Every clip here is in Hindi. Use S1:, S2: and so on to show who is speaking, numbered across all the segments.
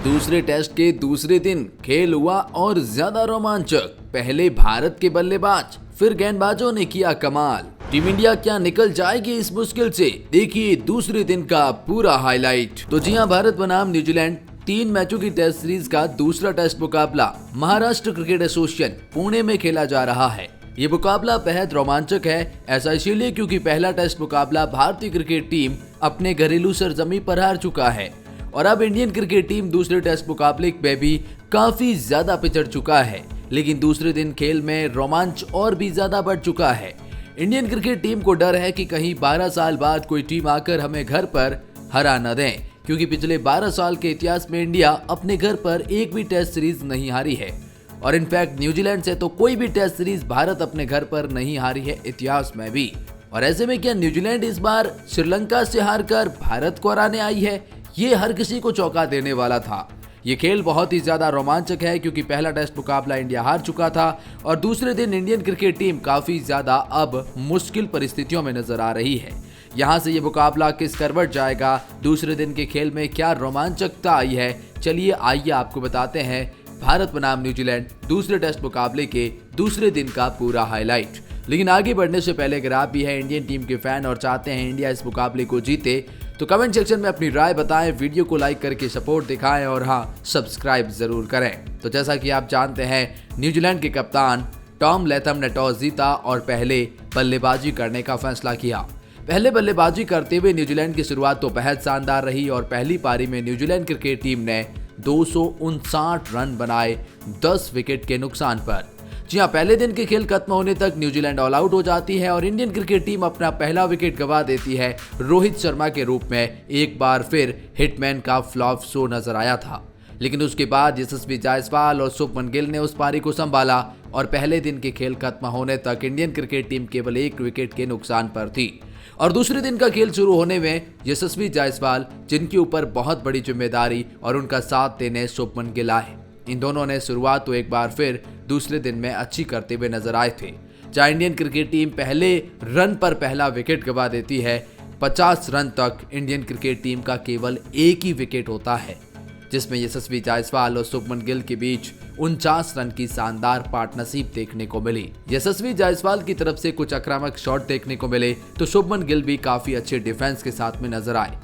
S1: दूसरे टेस्ट के दूसरे दिन खेल हुआ और ज्यादा रोमांचक। पहले भारत के बल्लेबाज फिर गेंदबाजों ने किया कमाल। टीम इंडिया क्या निकल जाएगी इस मुश्किल से? देखिए दूसरे दिन का पूरा हाईलाइट। तो जी हां, भारत बनाम न्यूजीलैंड 3 मैचों की टेस्ट सीरीज का दूसरा टेस्ट मुकाबला महाराष्ट्र क्रिकेट एसोसिएशन पुणे में खेला जा रहा है। ये मुकाबला बेहद रोमांचक है। ऐसा इसलिए क्योंकि पहला टेस्ट मुकाबला भारतीय क्रिकेट टीम अपने घरेलू सरजमी पर हार चुका है और अब इंडियन क्रिकेट टीम दूसरे टेस्ट मुकाबले में भी काफी ज्यादा पिछड़ चुका है। लेकिन दूसरे दिन खेल में रोमांच और भी ज्यादा बढ़ चुका है। इंडियन क्रिकेट टीम को डर है कि कहीं 12 साल बाद कोई टीम आकर हमें घर पर हरा न दें, क्योंकि पिछले 12 साल के इतिहास में इंडिया अपने घर पर एक भी टेस्ट सीरीज नहीं हारी है और इनफैक्ट न्यूजीलैंड से तो कोई भी टेस्ट सीरीज भारत अपने घर पर नहीं हारी है इतिहास में भी। और ऐसे में क्या न्यूजीलैंड इस बार श्रीलंका से हारकर भारत को हराने आई है? ये हर किसी को चौंका देने वाला था। ये खेल बहुत ही ज्यादा रोमांचक है क्योंकि पहला टेस्ट मुकाबला इंडिया हार चुका था और दूसरे दिन इंडियन क्रिकेट टीम काफी ज्यादा अब मुश्किल परिस्थितियों में नजर आ रही है। यहाँ से ये मुकाबला किस करवट जाएगा, दूसरे दिन के खेल में क्या रोमांचकता आई है, चलिए आइए आपको बताते हैं भारत बनाम न्यूजीलैंड दूसरे टेस्ट मुकाबले के दूसरे दिन का पूरा हाईलाइट। लेकिन आगे बढ़ने से पहले अगर आप भी हैं इंडियन टीम के फैन और चाहते हैं इंडिया इस मुकाबले को जीते तो कमेंट सेक्शन में अपनी राय बताएं, वीडियो को लाइक करके सपोर्ट दिखाएं और हाँ, सब्सक्राइब जरूर करें। तो जैसा कि आप जानते हैं न्यूजीलैंड के कप्तान टॉम लैथम ने टॉस जीता और पहले बल्लेबाजी करने का फैसला किया। पहले बल्लेबाजी करते हुए न्यूजीलैंड की शुरुआत तो बेहद शानदार रही और पहली पारी में न्यूजीलैंड क्रिकेट टीम ने 259 रन बनाए 10 विकेट के नुकसान पर। जी हां, पहले दिन के खेल खत्म होने तक न्यूजीलैंड ऑल आउट हो जाती है और इंडियन क्रिकेट टीम अपना पहला विकेट गंवा देती है। रोहित शर्मा के रूप में एक बार फिर हिटमैन का फ्लॉप शो नजर आया था, लेकिन उसके बाद यशस्वी जायसवाल और शुभमन गिल ने उस पारी को संभाला और पहले दिन के खेल खत्म होने तक इंडियन क्रिकेट टीम केवल 1 विकेट के नुकसान पर थी। और दूसरे दिन का खेल शुरू होने में यशस्वी जायसवाल, जिनके ऊपर बहुत बड़ी जिम्मेदारी और उनका साथ देने शुभमन गिल आए, इन दोनों ने शुरुआत तो एक बार फिर दूसरे दिन में अच्छी करते हुए नजर आए थे। जहां इंडियन क्रिकेट टीम पहले रन पर पहला विकेट गंवा देती है, 50 रन तक इंडियन क्रिकेट टीम का केवल एक ही विकेट होता है, जिसमें यशस्वी जायसवाल और शुभमन गिल के बीच 49 रन की शानदार पार्टनरशिप देखने को मिली। यशस्वी जायसवाल की तरफ से कुछ आक्रामक शॉट देखने को मिले तो शुभमन गिल भी काफी अच्छे डिफेंस के साथ में नजर आए।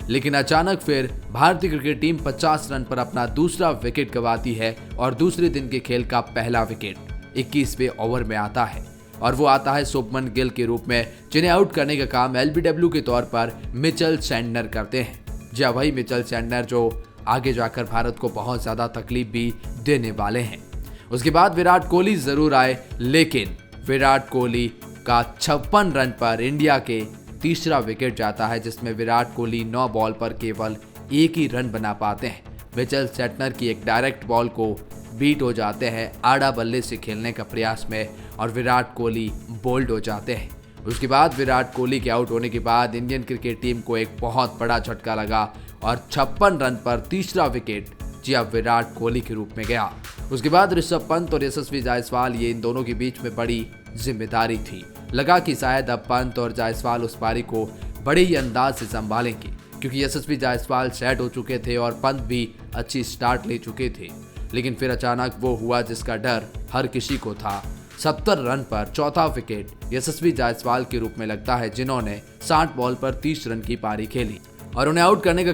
S1: लेकिन अचानक फिर भारतीय क्रिकेट टीम 50 रन पर अपना दूसरा विकेट गंवाती है और दूसरे दिन के खेल का पहला विकेट 21वें ओवर में आता है और वो आता है शुभमन गिल के रूप में, जिन्हें आउट करने का काम एलबीडब्ल्यू के तौर पर मिचेल सैंटनर करते हैं। जी वही मिचेल सैंटनर जो आगे जाकर भारत को बहुत ज्यादा तकलीफ भी देने वाले हैं। उसके बाद विराट कोहली जरूर आए, लेकिन विराट कोहली का 56 रन पर इंडिया के तीसरा विकेट जाता है, जिसमें विराट कोहली 9 बॉल पर केवल 1 ही रन बना पाते हैं। मिचेल सैंटनर की एक डायरेक्ट बॉल को बीट हो जाते हैं आड़ा बल्ले से खेलने का प्रयास में और विराट कोहली बोल्ड हो जाते हैं। उसके बाद विराट कोहली के आउट होने के बाद इंडियन क्रिकेट टीम को एक बहुत बड़ा झटका लगा और 56 रन पर तीसरा विकेट जी अब विराट कोहली के रूप में गया। उसके बाद ऋषभ पंत और यशस्वी जायसवाल, ये इन दोनों के बीच में बड़ी जिम्मेदारी थी। लगा कि शायद अब पंत और जायसवाल उस पारी को बड़े ही अंदाज से संभालेंगे, क्योंकि यशस्वी जायसवाल सेट हो चुके थे और पंत भी अच्छी स्टार्ट ले चुके थे। लेकिन फिर अचानक वो हुआ जिसका डर हर किसी को था। 70 रन पर चौथा विकेट यशस्वी जायसवाल के रूप में लगता है, जिन्होंने 60 बॉल पर 30 रन की पारी खेली और उन्हें आउट करने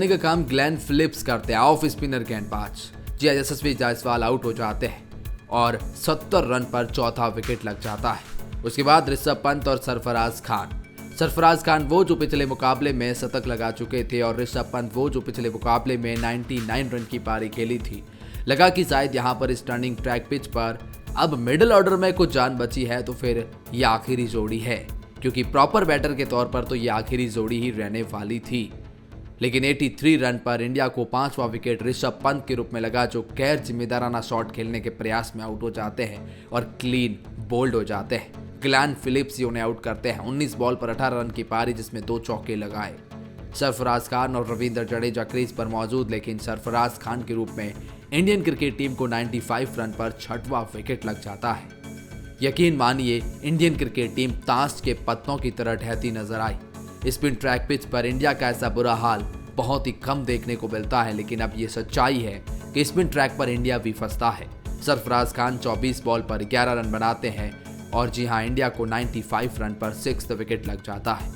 S1: का काम ग्लेन फिलिप्स करते हैं, ऑफ स्पिनर गेंदबाज। जी यशस्वी जायसवाल आउट हो जाते हैं और 70 रन पर चौथा विकेट लग जाता है। उसके बाद ऋषभ पंत और सरफराज खान वो जो पिछले मुकाबले में शतक लगा चुके थे और ऋषभ पंत वो जो पिछले मुकाबले में 99 रन की पारी खेली थी। लगा कि शायद यहाँ पर इस टर्निंग ट्रैक पिच पर अब मिडिल ऑर्डर में कुछ जान बची है तो फिर ये आखिरी जोड़ी है, क्योंकि प्रॉपर बैटर के तौर पर तो ये आखिरी जोड़ी ही रहने वाली थी। लेकिन 83 रन पर इंडिया को 5वां विकेट ऋषभ पंत के रूप में लगा, जो गैर जिम्मेदाराना शॉट खेलने के प्रयास में आउट हो जाते हैं और क्लीन बोल्ड हो जाते हैं। ग्लेन फिलिप्स उन्हें आउट करते हैं। 19 बॉल पर 18 रन की पारी, जिसमें 2 चौके लगाए। सरफराज खान और रविंद्र जडेजा क्रीज पर मौजूद, लेकिन सरफराज खान के रूप में इंडियन क्रिकेट टीम को 95 रन पर 6वां विकेट लग जाता है। यकीन मानिए इंडियन क्रिकेट टीम ताश के पत्तों की तरह ढहती नजर आई। स्पिन ट्रैक पिच पर इंडिया का ऐसा बुरा हाल बहुत ही कम देखने को मिलता है, लेकिन अब ये सच्चाई है कि स्पिन ट्रैक पर इंडिया भी फंसता है। सरफराज खान 24 बॉल पर 11 रन बनाते हैं और जी हां, इंडिया को 95 रन पर 6th विकेट लग जाता है।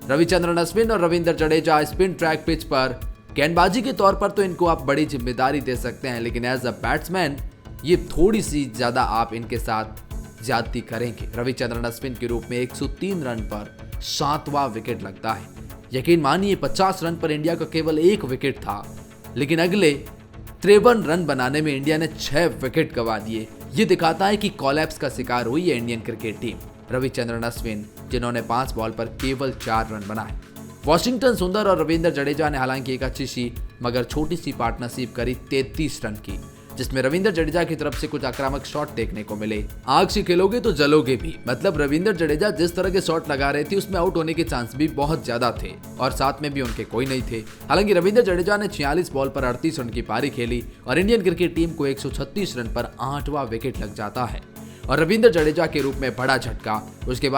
S1: रविचंद्रन अश्विन और Ravindra Jadeja spin track pitch पर गेंदबाजी के तौर पर तो इनको आप बड़ी जिम्मेदारी दे सकते हैं, लेकिन एज अ बैट्समैन ये थोड़ी सी ज्यादा आप इनके साथ ज्यादती करेंगे। रविचंद्रन अश्विन के रूप में 103 रन पर 7वां विकेट लगता है। यकीन मानिए 50 रन पर इंडिया का केवल 1 विकेट था, लेकिन अगले 53 रन बनाने में इंडिया ने 6 विकेट गंवा दिए। ये दिखाता है कि कोलैप्स का शिकार हुई है Indian cricket team. Ravichandran Ashwin जिन्होंने 5 बॉल पर केवल 4 रन बनाए। वॉशिंगटन सुंदर और रविंद्र जडेजा ने हालांकि एक अच्छी सी मगर छोटी सी पार्टनरशिप करी 33 रन की, जिसमें रविंद्र जडेजा की तरफ से कुछ आक्रामक शॉट देखने को मिले। आग से खेलोगे तो जलोगे भी, मतलब रविंद्र जडेजा जिस तरह के शॉट लगा रहे थे उसमें आउट होने के चांस भी बहुत ज्यादा थे और साथ में भी उनके कोई नहीं थे। हालांकि रविंद्र जडेजा ने 46 बॉल पर 38 रन की पारी खेली और इंडियन क्रिकेट टीम को 136 रन पर 8वां विकेट लग जाता है। और रविंद्र जडेजा के रूप में बड़ा झटका उसके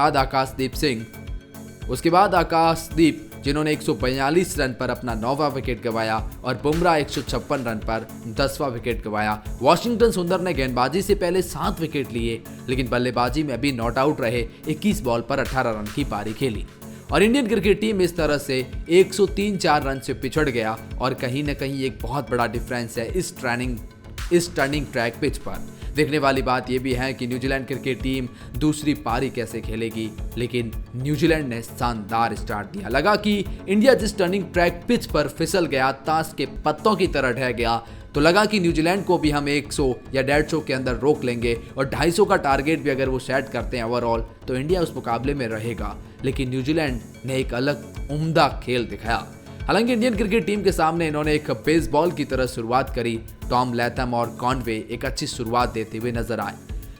S1: बाद आकाशदीप जिन्होंने 142 रन पर अपना 9वां विकेट गंवाया और बुमराह 156 रन पर 10वां विकेट गंवाया। वॉशिंगटन सुंदर ने गेंदबाजी से पहले 7 विकेट लिए, लेकिन बल्लेबाजी में भी नॉट आउट रहे। 21 बॉल पर 18 रन की पारी खेली और इंडियन क्रिकेट टीम इस तरह से 103-4 रन से पिछड़ गया। और कहीं न कहीं एक बहुत बड़ा डिफरेंस है इस टर्निंग ट्रैक पिच पर। देखने वाली बात यह भी है कि न्यूजीलैंड क्रिकेट टीम दूसरी पारी कैसे खेलेगी, लेकिन न्यूजीलैंड ने शानदार स्टार्ट दिया। लगा कि इंडिया जिस टर्निंग ट्रैक पिच पर फिसल गया, ताश के पत्तों की तरह ढह गया, तो लगा कि न्यूजीलैंड को भी हम 100 या 150 के अंदर रोक लेंगे और 250 का टारगेट भी अगर वो सेट करते हैं ओवरऑल तो इंडिया उस मुकाबले में रहेगा। लेकिन न्यूजीलैंड ने एक अलग उम्दा खेल दिखाया। हालांकि इंडियन क्रिकेट टीम के सामने इन्होंने एक बेसबॉल की तरह शुरुआत करी। टॉम लैथम और कॉनवे एक अच्छी शुरुआत देते हुए नजर आए,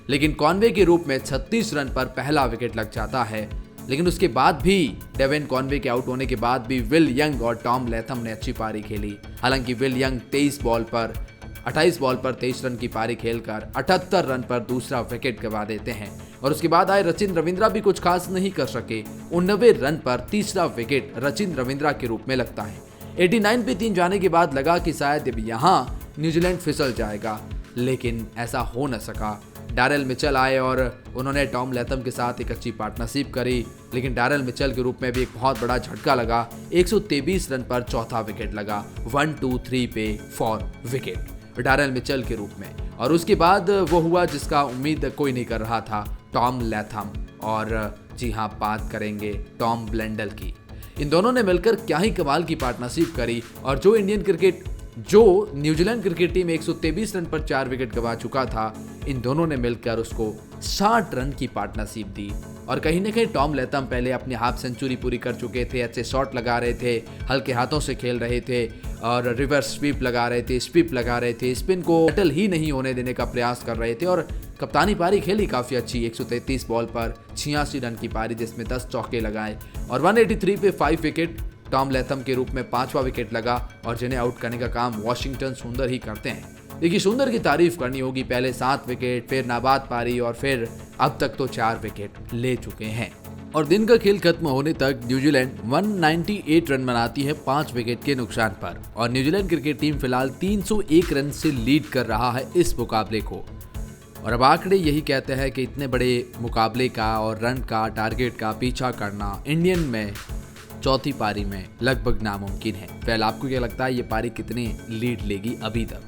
S1: लेकिन कॉनवे के रूप में 36 रन पर पहला विकेट लग जाता है। लेकिन उसके बाद भी डेविन कॉनवे के आउट होने के बाद भी विल यंग और टॉम लैथम ने अच्छी पारी खेली। हालांकि विल यंग 28 बॉल पर 23 रन की पारी खेलकर 78 रन पर दूसरा विकेट गंवा देते हैं और उसके बाद आए रचिन रविंद्रा भी कुछ खास नहीं कर सके। 89 रन पर तीसरा विकेट रचिन रविंद्रा के रूप में लगता है। 89 पे 3 जाने के बाद लगा कि शायद अब यहाँ न्यूजीलैंड फिसल जाएगा, लेकिन ऐसा हो न सका। डैरेल मिचेल आए और उन्होंने टॉम लैथम के साथ एक अच्छी पार्टनरशिप करी, लेकिन डैरेल मिचेल के रूप में भी एक बहुत बड़ा झटका लगा। 123 रन पर चौथा विकेट लगा 1, 2, 3 पे 4 विकेट डैरेल मिचेल के रूप में। और उसके बाद वो हुआ जिसका उम्मीद कोई नहीं कर रहा था, टॉम लैथम। और जी हाँ, बात करेंगे टॉम ब्लेंडल की। इन दोनों ने मिलकर क्या ही कमाल की पार्टनरशिप करी और जो न्यूजीलैंड क्रिकेट टीम 123 रन पर 4 विकेट गंवा चुका था, इन दोनों ने मिलकर उसको 60 रन की पार्टनरशिप दी। और कहीं न कहीं टॉम लैथम पहले अपनी हाफ सेंचुरी पूरी कर चुके थे, अच्छे शॉट लगा रहे थे, हल्के हाथों से खेल रहे थे और रिवर्स स्वीप लगा रहे थे, स्पिन को सेटल ही नहीं होने देने का प्रयास कर रहे थे। और कप्तानी पारी खेली काफ़ी अच्छी, 133 बॉल पर 86 रन की पारी जिसमें 10 चौके लगाए और 183 पे 5 विकेट टॉम लैथम के रूप में 5वां विकेट लगा और जिन्हें आउट करने का काम वॉशिंगटन सुंदर ही करते हैं। देखिए, सुंदर की तारीफ करनी होगी, पहले 7 विकेट, फिर नाबाद पारी और फिर अब तक तो 4 विकेट ले चुके हैं। और दिन का खेल खत्म होने तक न्यूजीलैंड 198 रन बनाती है 5 विकेट के नुकसान पर और न्यूजीलैंड क्रिकेट टीम फिलहाल 301 रन से लीड कर रहा है इस मुकाबले को। और अब आंकड़े यही कहते हैं कि इतने बड़े मुकाबले का और रन का टारगेट का पीछा करना इंडियन में चौथी पारी में लगभग नामुमकिन है। पहले आपको क्या लगता है ये पारी कितनी लीड लेगी अभी तक?